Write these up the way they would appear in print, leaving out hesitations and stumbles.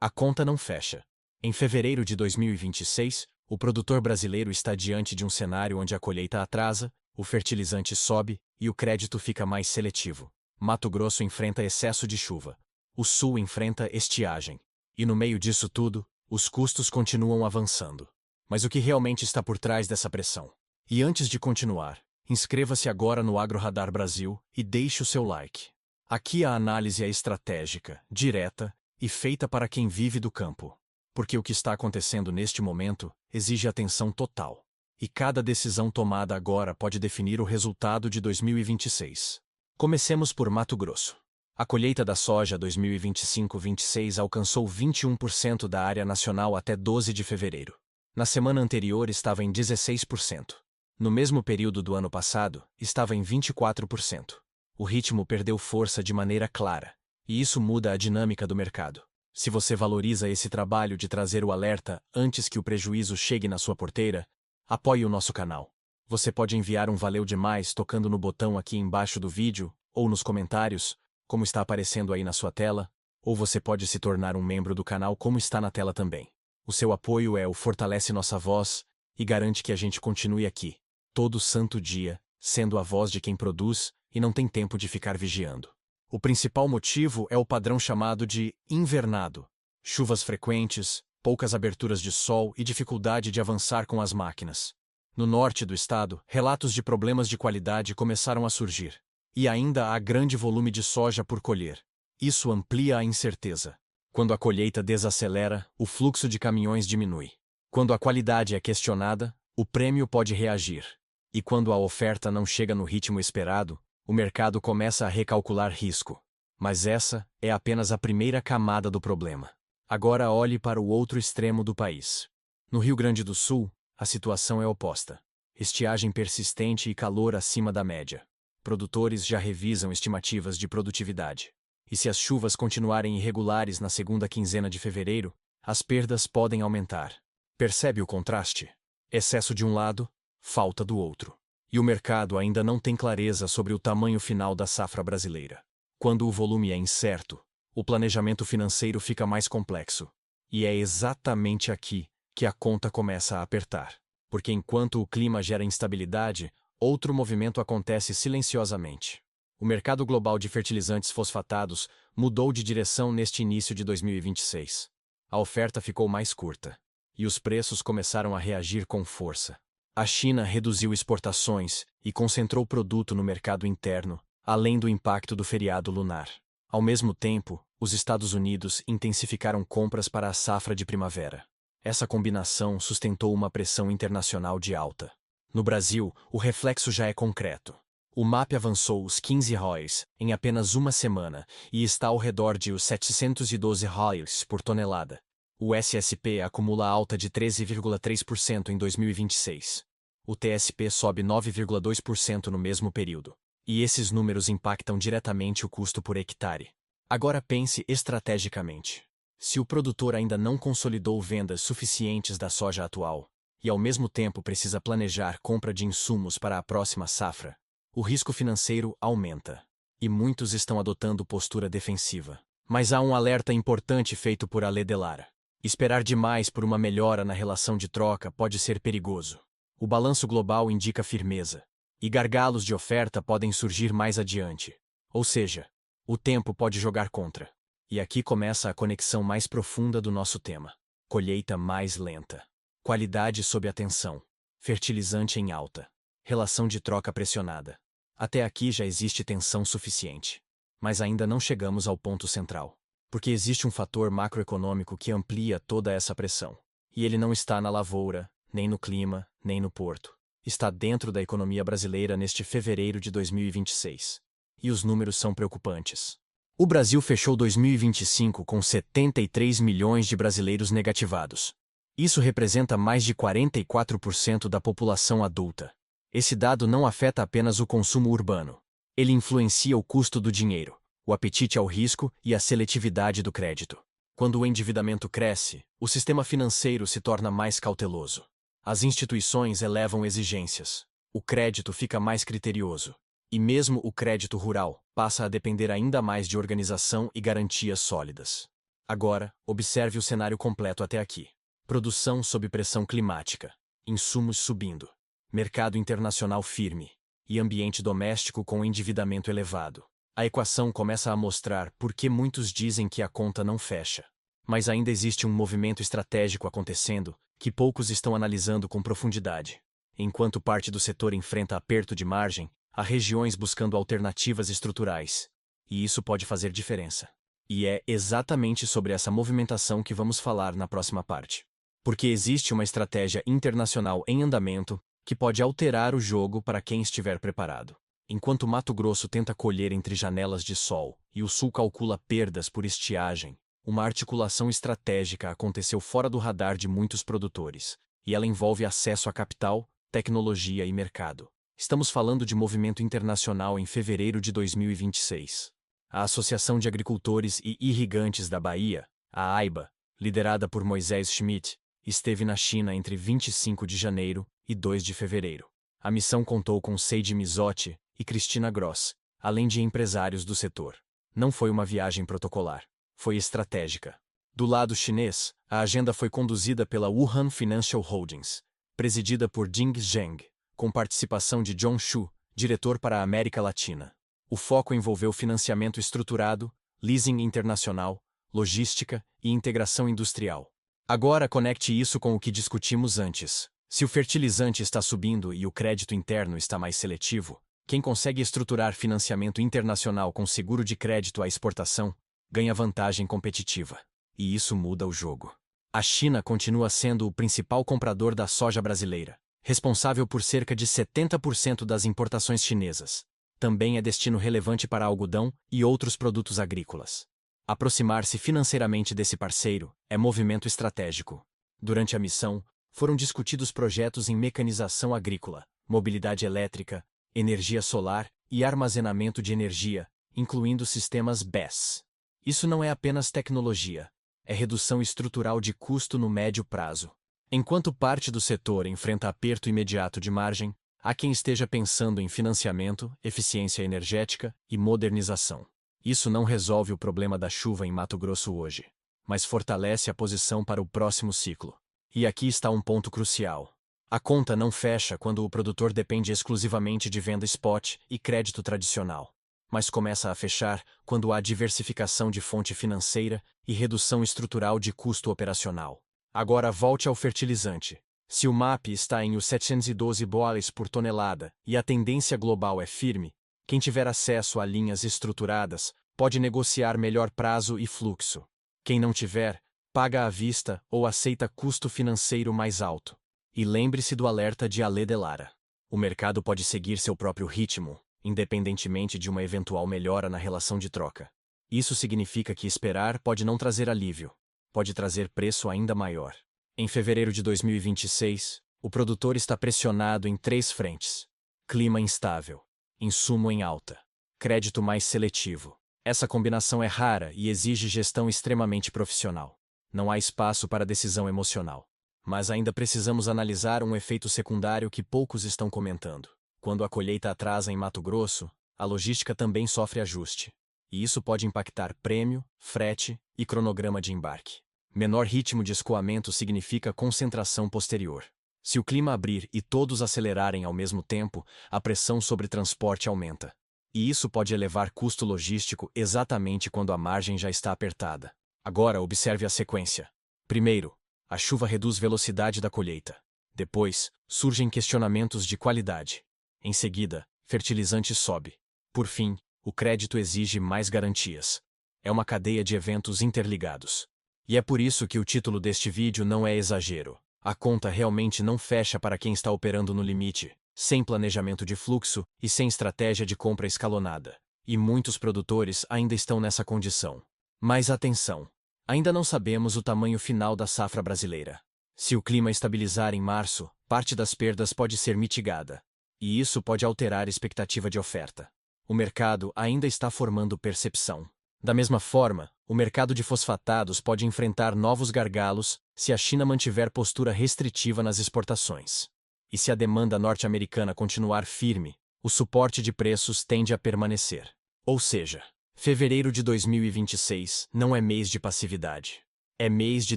A conta não fecha. Em fevereiro de 2026, o produtor brasileiro está diante de um cenário onde a colheita atrasa, o fertilizante sobe e o crédito fica mais seletivo. Mato Grosso enfrenta excesso de chuva. O Sul enfrenta estiagem. E no meio disso tudo, os custos continuam avançando. Mas o que realmente está por trás dessa pressão? E antes de continuar, inscreva-se agora no AgroRadar Brasil e deixe o seu like. Aqui a análise é estratégica, direta e feita para quem vive do campo. Porque o que está acontecendo neste momento exige atenção total. E cada decisão tomada agora pode definir o resultado de 2026. Comecemos por Mato Grosso. A colheita da soja 2025-26 alcançou 21% da área nacional até 12 de fevereiro. Na semana anterior estava em 16%. No mesmo período do ano passado, estava em 24%. O ritmo perdeu força de maneira clara, e isso muda a dinâmica do mercado. Se você valoriza esse trabalho de trazer o alerta antes que o prejuízo chegue na sua porteira, apoie o nosso canal. Você pode enviar um valeu demais tocando no botão aqui embaixo do vídeo, ou nos comentários, como está aparecendo aí na sua tela, ou você pode se tornar um membro do canal como está na tela também. O seu apoio fortalece nossa voz e garante que a gente continue aqui, todo santo dia, sendo a voz de quem produz e não tem tempo de ficar vigiando. O principal motivo é o padrão chamado de invernado. Chuvas frequentes, poucas aberturas de sol e dificuldade de avançar com as máquinas. No norte do estado, relatos de problemas de qualidade começaram a surgir. E ainda há grande volume de soja por colher. Isso amplia a incerteza. Quando a colheita desacelera, o fluxo de caminhões diminui. Quando a qualidade é questionada, o prêmio pode reagir. E quando a oferta não chega no ritmo esperado, o mercado começa a recalcular risco. Mas essa é apenas a primeira camada do problema. Agora olhe para o outro extremo do país. No Rio Grande do Sul, a situação é oposta. Estiagem persistente e calor acima da média. Produtores já revisam estimativas de produtividade. E se as chuvas continuarem irregulares na segunda quinzena de fevereiro, as perdas podem aumentar. Percebe o contraste? Excesso de um lado, falta do outro. E o mercado ainda não tem clareza sobre o tamanho final da safra brasileira. Quando o volume é incerto, o planejamento financeiro fica mais complexo. E é exatamente aqui que a conta começa a apertar. Porque enquanto o clima gera instabilidade, outro movimento acontece silenciosamente. O mercado global de fertilizantes fosfatados mudou de direção neste início de 2026. A oferta ficou mais curta. E os preços começaram a reagir com força. A China reduziu exportações e concentrou produto no mercado interno, além do impacto do feriado lunar. Ao mesmo tempo, os Estados Unidos intensificaram compras para a safra de primavera. Essa combinação sustentou uma pressão internacional de alta. No Brasil, o reflexo já é concreto. O MAP avançou os 15 ROIs em apenas uma semana e está ao redor de os 712 ROIs por tonelada. O SSP acumula alta de 13,3% em 2026. O TSP sobe 9,2% no mesmo período. E esses números impactam diretamente o custo por hectare. Agora pense estrategicamente. Se o produtor ainda não consolidou vendas suficientes da soja atual, e ao mesmo tempo precisa planejar compra de insumos para a próxima safra, o risco financeiro aumenta. E muitos estão adotando postura defensiva. Mas há um alerta importante feito por Ale Delara. Esperar demais por uma melhora na relação de troca pode ser perigoso. O balanço global indica firmeza, e gargalos de oferta podem surgir mais adiante. Ou seja, o tempo pode jogar contra. E aqui começa a conexão mais profunda do nosso tema. Colheita mais lenta. Qualidade sob atenção. Fertilizante em alta. Relação de troca pressionada. Até aqui já existe tensão suficiente. Mas ainda não chegamos ao ponto central. Porque existe um fator macroeconômico que amplia toda essa pressão. E ele não está na lavoura, nem no clima, nem no porto. Está dentro da economia brasileira neste fevereiro de 2026. E os números são preocupantes. O Brasil fechou 2025 com 73 milhões de brasileiros negativados. Isso representa mais de 44% da população adulta. Esse dado não afeta apenas o consumo urbano. Ele influencia o custo do dinheiro, o apetite ao risco e a seletividade do crédito. Quando o endividamento cresce, o sistema financeiro se torna mais cauteloso. As instituições elevam exigências. O crédito fica mais criterioso. E mesmo o crédito rural passa a depender ainda mais de organização e garantias sólidas. Agora, observe o cenário completo até aqui. Produção sob pressão climática, insumos subindo, mercado internacional firme e ambiente doméstico com endividamento elevado. A equação começa a mostrar por que muitos dizem que a conta não fecha. Mas ainda existe um movimento estratégico acontecendo que poucos estão analisando com profundidade. Enquanto parte do setor enfrenta aperto de margem, há regiões buscando alternativas estruturais. E isso pode fazer diferença. E é exatamente sobre essa movimentação que vamos falar na próxima parte. Porque existe uma estratégia internacional em andamento que pode alterar o jogo para quem estiver preparado. Enquanto Mato Grosso tenta colher entre janelas de sol e o Sul calcula perdas por estiagem, uma articulação estratégica aconteceu fora do radar de muitos produtores, e ela envolve acesso a capital, tecnologia e mercado. Estamos falando de movimento internacional em fevereiro de 2026. A Associação de Agricultores e Irrigantes da Bahia, a AIBA, liderada por Moisés Schmidt, esteve na China entre 25 de janeiro e 2 de fevereiro. A missão contou com Seiji Mizotti e Cristina Gross, além de empresários do setor. Não foi uma viagem protocolar, foi estratégica. Do lado chinês, a agenda foi conduzida pela Wuhan Financial Holdings, presidida por Jing Zheng, com participação de John Xu, diretor para a América Latina. O foco envolveu financiamento estruturado, leasing internacional, logística e integração industrial. Agora conecte isso com o que discutimos antes. Se o fertilizante está subindo e o crédito interno está mais seletivo, quem consegue estruturar financiamento internacional com seguro de crédito à exportação, ganha vantagem competitiva. E isso muda o jogo. A China continua sendo o principal comprador da soja brasileira, responsável por cerca de 70% das importações chinesas. Também é destino relevante para algodão e outros produtos agrícolas. Aproximar-se financeiramente desse parceiro é movimento estratégico. Durante a missão, foram discutidos projetos em mecanização agrícola, mobilidade elétrica, energia solar e armazenamento de energia, incluindo sistemas BESS. Isso não é apenas tecnologia, é redução estrutural de custo no médio prazo. Enquanto parte do setor enfrenta aperto imediato de margem, há quem esteja pensando em financiamento, eficiência energética e modernização. Isso não resolve o problema da chuva em Mato Grosso hoje, mas fortalece a posição para o próximo ciclo. E aqui está um ponto crucial. A conta não fecha quando o produtor depende exclusivamente de venda spot e crédito tradicional, mas começa a fechar quando há diversificação de fonte financeira e redução estrutural de custo operacional. Agora volte ao fertilizante. Se o MAP está em os 712 dólares por tonelada e a tendência global é firme, quem tiver acesso a linhas estruturadas pode negociar melhor prazo e fluxo. Quem não tiver, paga à vista ou aceita custo financeiro mais alto. E lembre-se do alerta de Ale de Lara. O mercado pode seguir seu próprio ritmo, independentemente de uma eventual melhora na relação de troca. Isso significa que esperar pode não trazer alívio, pode trazer preço ainda maior. Em fevereiro de 2026, o produtor está pressionado em 3 frentes: clima instável, insumo em alta, crédito mais seletivo. Essa combinação é rara e exige gestão extremamente profissional. Não há espaço para decisão emocional. Mas ainda precisamos analisar um efeito secundário que poucos estão comentando. Quando a colheita atrasa em Mato Grosso, a logística também sofre ajuste. E isso pode impactar prêmio, frete e cronograma de embarque. Menor ritmo de escoamento significa concentração posterior. Se o clima abrir e todos acelerarem ao mesmo tempo, a pressão sobre transporte aumenta. E isso pode elevar custo logístico exatamente quando a margem já está apertada. Agora observe a sequência. Primeiro, a chuva reduz velocidade da colheita. Depois, surgem questionamentos de qualidade. Em seguida, fertilizante sobe. Por fim, o crédito exige mais garantias. É uma cadeia de eventos interligados. E é por isso que o título deste vídeo não é exagero. A conta realmente não fecha para quem está operando no limite, sem planejamento de fluxo e sem estratégia de compra escalonada. E muitos produtores ainda estão nessa condição. Mas atenção! Ainda não sabemos o tamanho final da safra brasileira. Se o clima estabilizar em março, parte das perdas pode ser mitigada. E isso pode alterar a expectativa de oferta. O mercado ainda está formando percepção. Da mesma forma, o mercado de fosfatados pode enfrentar novos gargalos se a China mantiver postura restritiva nas exportações. E se a demanda norte-americana continuar firme, o suporte de preços tende a permanecer. Ou seja, Fevereiro de 2026 não é mês de passividade. É mês de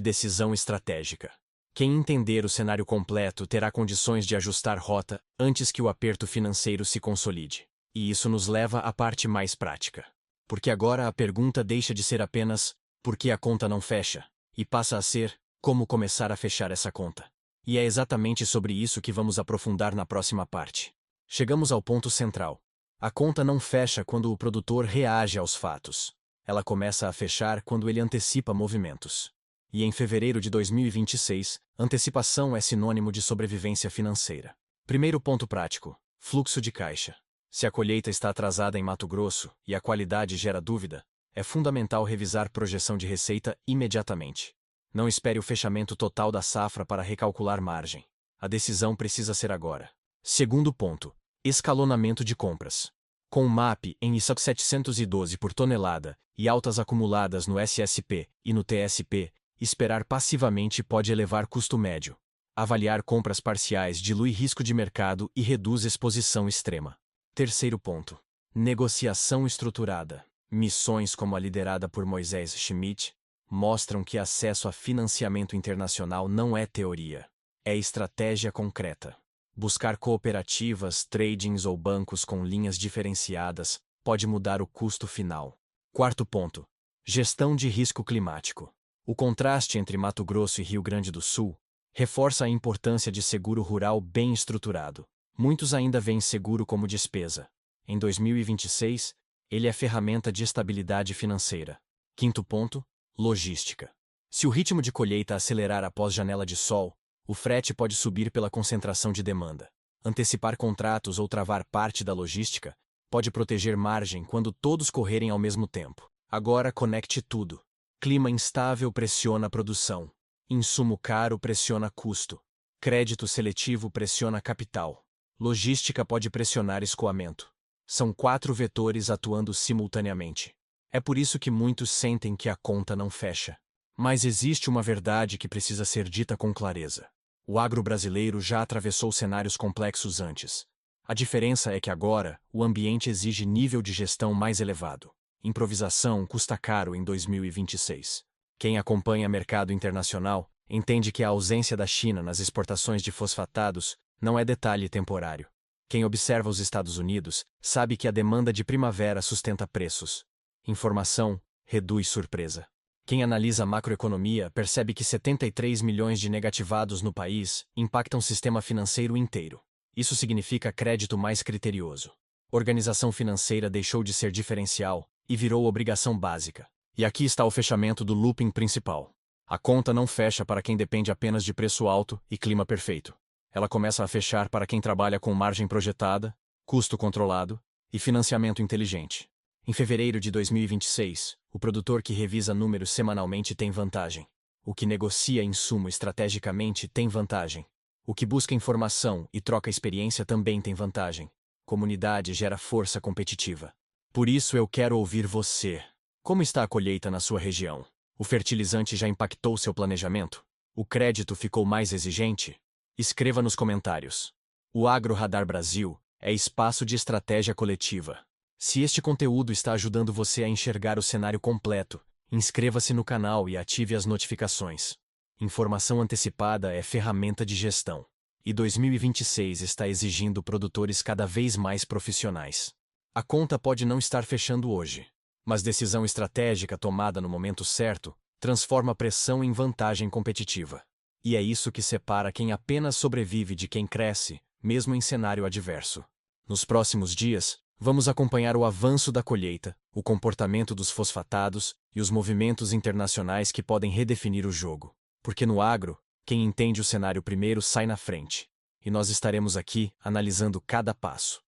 decisão estratégica. Quem entender o cenário completo terá condições de ajustar rota antes que o aperto financeiro se consolide. E isso nos leva à parte mais prática. Porque agora a pergunta deixa de ser apenas por que a conta não fecha e passa a ser como começar a fechar essa conta. E é exatamente sobre isso que vamos aprofundar na próxima parte. Chegamos ao ponto central. A conta não fecha quando o produtor reage aos fatos. Ela começa a fechar quando ele antecipa movimentos. E em fevereiro de 2026, antecipação é sinônimo de sobrevivência financeira. Primeiro ponto prático: fluxo de caixa. Se a colheita está atrasada em Mato Grosso e a qualidade gera dúvida, é fundamental revisar projeção de receita imediatamente. Não espere o fechamento total da safra para recalcular margem. A decisão precisa ser agora. Segundo ponto: escalonamento de compras. Com o MAP em ISA 712 por tonelada e altas acumuladas no SSP e no TSP, esperar passivamente pode elevar custo médio. Avaliar compras parciais dilui risco de mercado e reduz exposição extrema. Terceiro ponto: negociação estruturada. Missões como a liderada por Moisés Schmidt mostram que acesso a financiamento internacional não é teoria. É estratégia concreta. Buscar cooperativas, tradings ou bancos com linhas diferenciadas pode mudar o custo final. Quarto ponto: gestão de risco climático. O contraste entre Mato Grosso e Rio Grande do Sul reforça a importância de seguro rural bem estruturado. Muitos ainda veem seguro como despesa. Em 2026, ele é ferramenta de estabilidade financeira. Quinto ponto: logística. Se o ritmo de colheita acelerar após janela de sol, o frete pode subir pela concentração de demanda. Antecipar contratos ou travar parte da logística pode proteger margem quando todos correrem ao mesmo tempo. Agora conecte tudo. Clima instável pressiona a produção. Insumo caro pressiona custo. Crédito seletivo pressiona capital. Logística pode pressionar escoamento. São 4 vetores atuando simultaneamente. É por isso que muitos sentem que a conta não fecha. Mas existe uma verdade que precisa ser dita com clareza. O agro brasileiro já atravessou cenários complexos antes. A diferença é que agora, o ambiente exige nível de gestão mais elevado. Improvisação custa caro em 2026. Quem acompanha mercado internacional entende que a ausência da China nas exportações de fosfatados não é detalhe temporário. Quem observa os Estados Unidos sabe que a demanda de primavera sustenta preços. Informação reduz surpresa. Quem analisa a macroeconomia percebe que 73 milhões de negativados no país impactam o sistema financeiro inteiro. Isso significa crédito mais criterioso. Organização financeira deixou de ser diferencial e virou obrigação básica. E aqui está o fechamento do looping principal. A conta não fecha para quem depende apenas de preço alto e clima perfeito. Ela começa a fechar para quem trabalha com margem projetada, custo controlado e financiamento inteligente. Em fevereiro de 2026, o produtor que revisa números semanalmente tem vantagem. O que negocia insumo estrategicamente tem vantagem. O que busca informação e troca experiência também tem vantagem. Comunidade gera força competitiva. Por isso eu quero ouvir você. Como está a colheita na sua região? O fertilizante já impactou seu planejamento? O crédito ficou mais exigente? Escreva nos comentários. O Agro Radar Brasil é espaço de estratégia coletiva. Se este conteúdo está ajudando você a enxergar o cenário completo, inscreva-se no canal e ative as notificações. Informação antecipada é ferramenta de gestão. E 2026 está exigindo produtores cada vez mais profissionais. A conta pode não estar fechando hoje, mas decisão estratégica tomada no momento certo transforma pressão em vantagem competitiva. E é isso que separa quem apenas sobrevive de quem cresce, mesmo em cenário adverso. Nos próximos dias, vamos acompanhar o avanço da colheita, o comportamento dos fosfatados e os movimentos internacionais que podem redefinir o jogo. Porque no agro, quem entende o cenário primeiro sai na frente. E nós estaremos aqui analisando cada passo.